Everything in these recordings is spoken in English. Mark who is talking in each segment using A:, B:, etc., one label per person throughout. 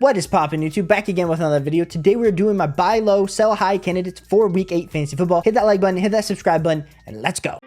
A: What is poppin' YouTube? Back again with another video. Today we're doing my buy low, sell high candidates for week 8 fantasy football. Hit that like button, hit that subscribe button, and let's go.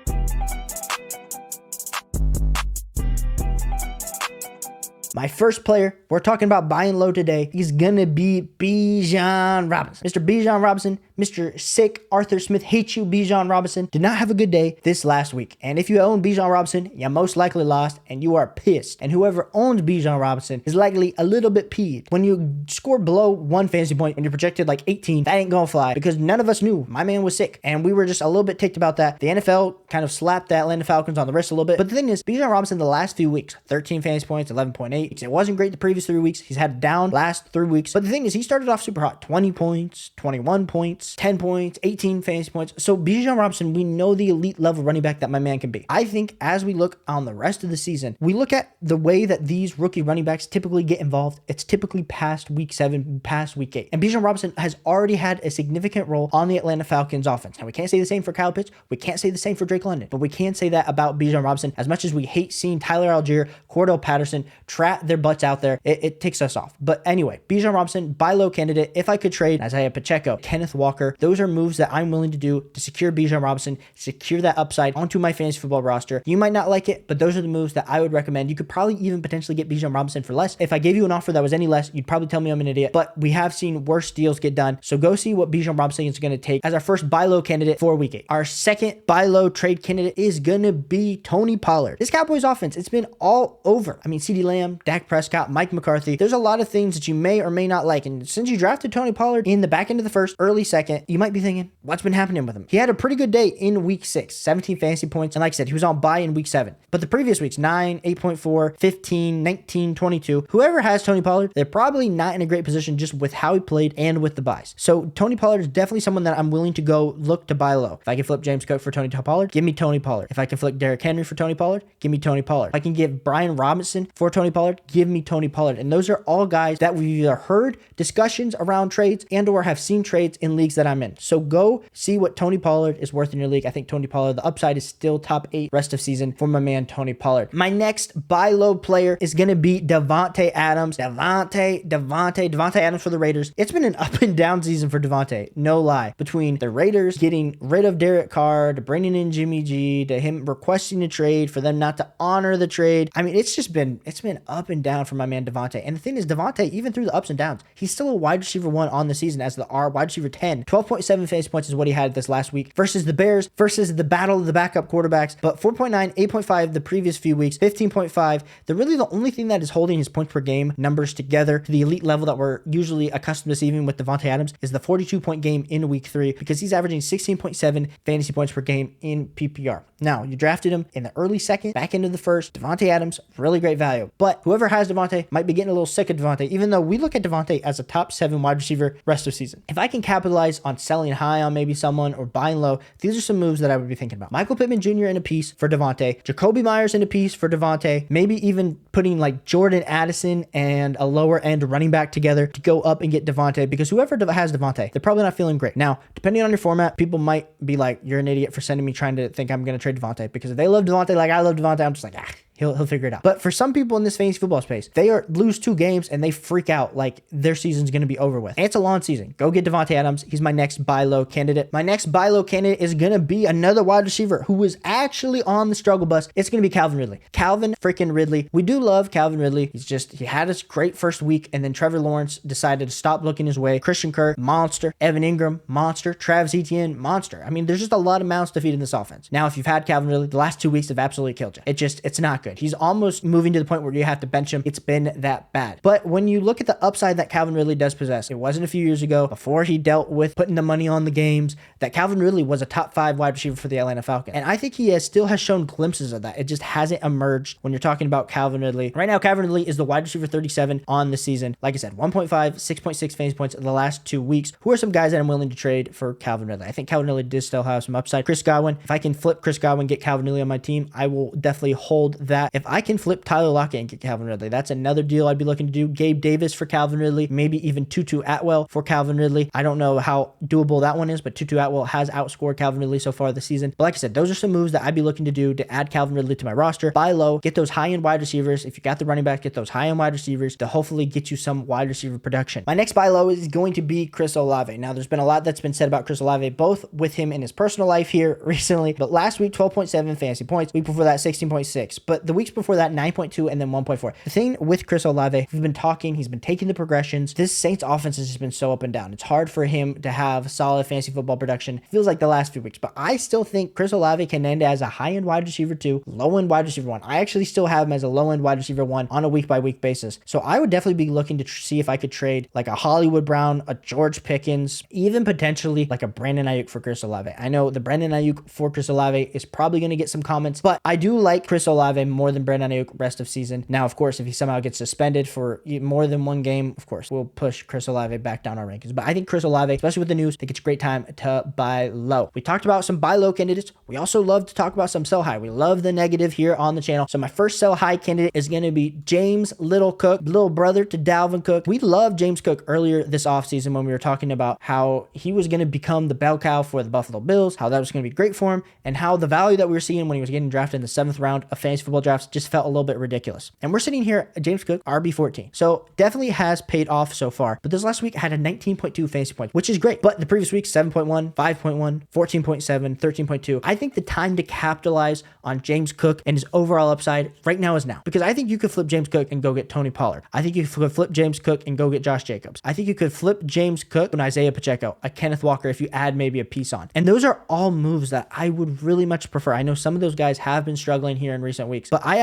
A: My first player we're talking about buying low today is gonna be Bijan Robinson. Mr. Bijan Robinson, Mr. Sick Arthur Smith hates you, Bijan Robinson, did not have a good day this last week. And if you own Bijan Robinson, you most likely lost and you are pissed. And whoever owns Bijan Robinson is likely a little bit peeved. When you score below 1 fantasy point and you're projected like 18, that ain't gonna fly because none of us knew my man was sick. And we were just a little bit ticked about that. The NFL kind of slapped the Atlanta Falcons on the wrist a little bit. But the thing is, Bijan Robinson the last few weeks, 13 fantasy points, 11.8. It wasn't great the previous 3 weeks. He's had a down last 3 weeks. But the thing is, he started off super hot. 20 points, 21 points, 10 points, 18 fantasy points. So Bijan Robinson, we know the elite level running back that my man can be. I think as we look on the rest of the season, we look at the way that these rookie running backs typically get involved. It's typically past week 7, past week 8. And Bijan Robinson has already had a significant role on the Atlanta Falcons offense. Now, we can't say the same for Kyle Pitts. We can't say the same for Drake London. But we can say that about Bijan Robinson. As much as we hate seeing Tyler Algier, Cordell Patterson trap their butts out there, it ticks us off. But anyway, Bijan Robinson, buy low candidate. If I could trade Isaiah Pacheco, Kenneth Walker, those are moves that I'm willing to do to secure Bijan Robinson, secure that upside onto my fantasy football roster. You might not like it, but those are the moves that I would recommend. You could probably even potentially get Bijan Robinson for less. If I gave you an offer that was any less, you'd probably tell me I'm an idiot, but we have seen worse deals get done. So go see what Bijan Robinson is going to take as our first buy low candidate for week 8. Our second buy low trade candidate is going to be Tony Pollard. This Cowboys offense, it's been all over. I mean, CeeDee Lamb, Dak Prescott, Mike McCarthy. There's a lot of things that you may or may not like. And since you drafted Tony Pollard in the back end of the first, early second, you might be thinking, what's been happening with him? He had a pretty good day in week 6, 17 fantasy points. And like I said, he was on bye in week 7. But the previous weeks, 9, 8.4, 15, 19, 22, whoever has Tony Pollard, they're probably not in a great position just with how he played and with the buys. So Tony Pollard is definitely someone that I'm willing to go look to buy low. If I can flip James Cook for Tony Pollard, give me Tony Pollard. If I can flip Derrick Henry for Tony Pollard, give me Tony Pollard. If I can give Brian Robinson for Tony Pollard, give me Tony Pollard. And those are all guys that we've either heard discussions around trades and or have seen trades in leagues that I'm in. So go see what Tony Pollard is worth in your league. I think Tony Pollard, the upside is still top 8 rest of season for my man Tony Pollard. My next buy low player is going to be Davante Adams. Davante Adams for the Raiders. It's been an up and down season for Davante, no lie. Between the Raiders getting rid of Derek Carr, to bringing in Jimmy G, to him requesting a trade, for them not to honor the trade. I mean, it's been up and down for my man Davante. And the thing is, Davante, even through the ups and downs, he's still a wide receiver 1 on the season as the wide receiver 10. 12.7 fantasy points is what he had this last week versus the Bears, versus the battle of the backup quarterbacks. But 4.9, 8.5 the previous few weeks, 15.5. The only thing that is holding his points per game numbers together to the elite level that we're usually accustomed to seeing with Davante Adams is the 42-point game in week 3, because he's averaging 16.7 fantasy points per game in PPR. Now, you drafted him in the early second, back into the first. Davante Adams, really great value. But whoever has Davante might be getting a little sick of Davante, even though we look at Davante as a top 7 wide receiver rest of season. If I can capitalize on selling high on maybe someone or buying low, these are some moves that I would be thinking about. Michael Pittman Jr. in a piece for Davante, Jacoby Myers in a piece for Davante, maybe even putting like Jordan Addison and a lower end running back together to go up and get Davante, because whoever has Davante, they're probably not feeling great. Now, depending on your format, people might be like, you're an idiot for sending me trying to think I'm going to trade Davante, because if they love Davante like I love Davante, I'm just like, He'll figure it out. But for some people in this fantasy football space, they lose 2 games and they freak out like their season's going to be over with. And it's a long season. Go get Davante Adams. He's my next buy low candidate. My next buy low candidate is going to be another wide receiver who was actually on the struggle bus. It's going to be Calvin Ridley. Calvin freaking Ridley. We do love Calvin Ridley. He had a great first week, and then Trevor Lawrence decided to stop looking his way. Christian Kirk, monster. Evan Ingram, monster. Travis Etienne, monster. I mean, there's just a lot of mouths to feed in this offense. Now, if you've had Calvin Ridley, the last 2 weeks have absolutely killed you. It's not good. He's almost moving to the point where you have to bench him. It's been that bad. But when you look at the upside that Calvin Ridley does possess, it wasn't a few years ago, before he dealt with putting the money on the games, that Calvin Ridley was a top 5 wide receiver for the Atlanta Falcons. And I think he still has shown glimpses of that. It just hasn't emerged when you're talking about Calvin Ridley. Right now, Calvin Ridley is the wide receiver 37 on the season. Like I said, 1.5, 6.6 fantasy points in the last 2 weeks. Who are some guys that I'm willing to trade for Calvin Ridley? I think Calvin Ridley does still have some upside. Chris Godwin. If I can flip Chris Godwin, get Calvin Ridley on my team, I will definitely hold that. If I can flip Tyler Lockett and get Calvin Ridley, that's another deal I'd be looking to do. Gabe Davis for Calvin Ridley, maybe even Tutu Atwell for Calvin Ridley. I don't know how doable that one is, but Tutu Atwell has outscored Calvin Ridley so far this season. But like I said, those are some moves that I'd be looking to do to add Calvin Ridley to my roster. Buy low, get those high-end wide receivers, players. If you got the running back, get those high-end wide receivers to hopefully get you some wide receiver production. My next buy low is going to be Chris Olave. Now, there's been a lot that's been said about Chris Olave, both with him in his personal life here recently, but last week, 12.7 fantasy points. Week before that, 16.6. But the weeks before that, 9.2 and then 1.4. The thing with Chris Olave, we've been talking, he's been taking the progressions. This Saints offense has just been so up and down. It's hard for him to have solid fantasy football production. It feels like the last few weeks, but I still think Chris Olave can end as a high-end wide receiver 2, low-end wide receiver 1. I actually still have him as a low-end wide receiver 1 on a week-by-week basis. So I would definitely be looking to see if I could trade like a Hollywood Brown, a George Pickens, even potentially like a Brandon Ayuk for Chris Olave. I know the Brandon Ayuk for Chris Olave is probably going to get some comments, but I do like Chris Olave more than Brandon Ayuk rest of season. Now, of course, if he somehow gets suspended for more than one game, of course, we'll push Chris Olave back down our rankings. But I think Chris Olave, especially with the news, I think it's a great time to buy low. We talked about some buy low candidates. We also love to talk about some sell high. We love the negative here on the channel. So my first sell high candidate is going to be James Little Cook, little brother to Dalvin Cook. We loved James Cook earlier this offseason when we were talking about how he was going to become the bell cow for the Buffalo Bills, how that was going to be great for him, and how the value that we were seeing when he was getting drafted in the 7th round of fantasy football drafts just felt a little bit ridiculous. And we're sitting here at James Cook, RB14. So definitely has paid off so far. But this last week had a 19.2 fantasy points, which is great. But the previous week, 7.1, 5.1, 14.7, 13.2. I think the time to capitalize on James Cook and his overall upside right now is now. Because I think you could flip James Cook and go get Tony Pollard. I think you could flip James Cook and go get Josh Jacobs. I think you could flip James Cook and Isaiah Pacheco, a Kenneth Walker if you add maybe a piece on. And those are all moves that I would really much prefer. I know some of those guys have been struggling here in recent weeks, but I would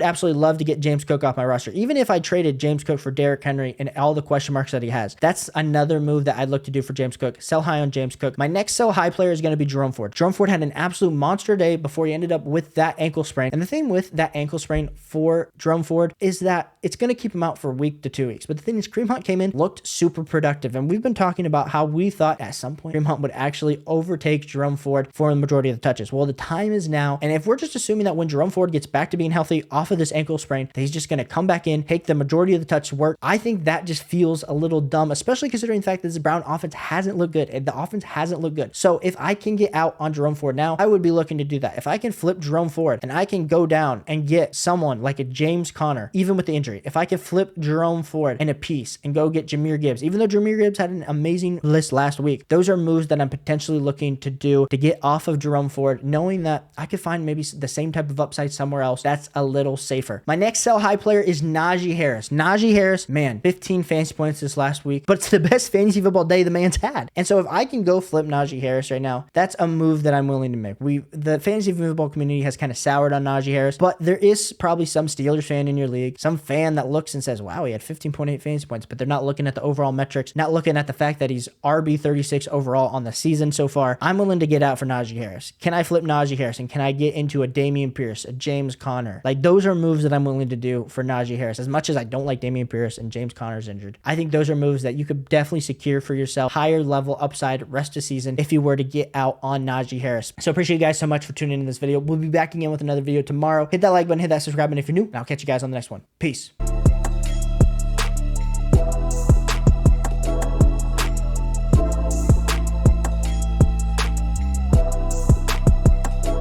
A: absolutely love to get James Cook off my roster. Even if I traded James Cook for Derrick Henry and all the question marks that he has, that's another move that I'd look to do for James Cook. Sell high on James Cook. My next sell high player is going to be Jerome Ford. Jerome Ford had an absolute monster day before he ended up with that ankle sprain. And the thing with that ankle sprain for Jerome Ford is that it's going to keep him out for a week to 2 weeks. But the thing is, Kareem Hunt came in, looked super productive. And we've been talking about how we thought at some point Kareem Hunt would actually overtake Jerome Ford for the majority of the touches. Well, the time is now. And if we're just assuming that when Jerome Ford gets back to being healthy off of this ankle sprain, that he's just going to come back in, take the majority of the touch work, I think that just feels a little dumb, especially considering the fact that this Brown offense hasn't looked good. The offense hasn't looked good. So if I can get out on Jerome Ford now, I would be looking to do that. If I can flip Jerome Ford and I can go down and get someone like a James Conner, even with the injury, if I can flip Jerome Ford in a piece and go get Jahmyr Gibbs, even though Jahmyr Gibbs had an amazing list last week, those are moves that I'm potentially looking to do to get off of Jerome Ford, knowing that I could find maybe the same type of upside somewhere else that's a little safer. My next sell high player is Najee Harris. Najee Harris, man, 15 fantasy points this last week, but it's the best fantasy football day the man's had. And so if I can go flip Najee Harris right now, that's a move that I'm willing to make. The fantasy football community has kind of soured on Najee Harris, but there is probably some Steelers fan in your league, some fan that looks and says, wow, he had 15.8 fantasy points, but they're not looking at the overall metrics, not looking at the fact that he's RB36 overall on the season so far. I'm willing to get out for Najee Harris. Can I flip Najee Harris? And can I get into a Dameon Pierce, a James Conner? Like, those are moves that I'm willing to do for Najee Harris. As much as I don't like Dameon Pierce and James Conner's injured, I think those are moves that you could definitely secure for yourself, higher level upside rest of season if you were to get out on Najee Harris. So appreciate you guys so much for tuning in this video. We'll be back again with another video tomorrow. Hit that like button, hit that subscribe button if you're new, and I'll catch you guys on the next one. Peace.